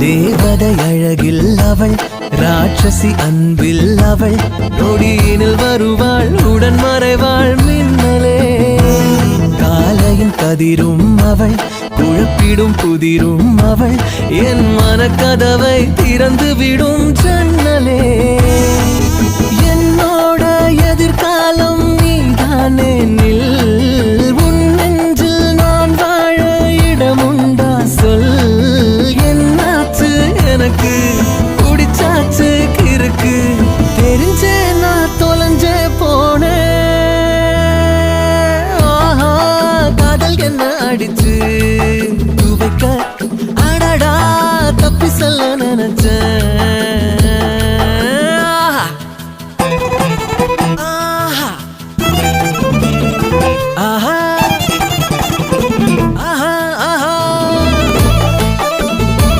தேவதை அழகில் அவள், ராட்சசி அன்பில் அவள், நொடியினில் வருவாள் உடன் மறைவாள் மின்னலே. காலையின் கதிரும் அவள், குழப்பிடும் புதிரும் அவள், என் மனக்கதவை திறந்து விடும் ஜன்னலே. என்னோட எதிர்காலம் நீதானே.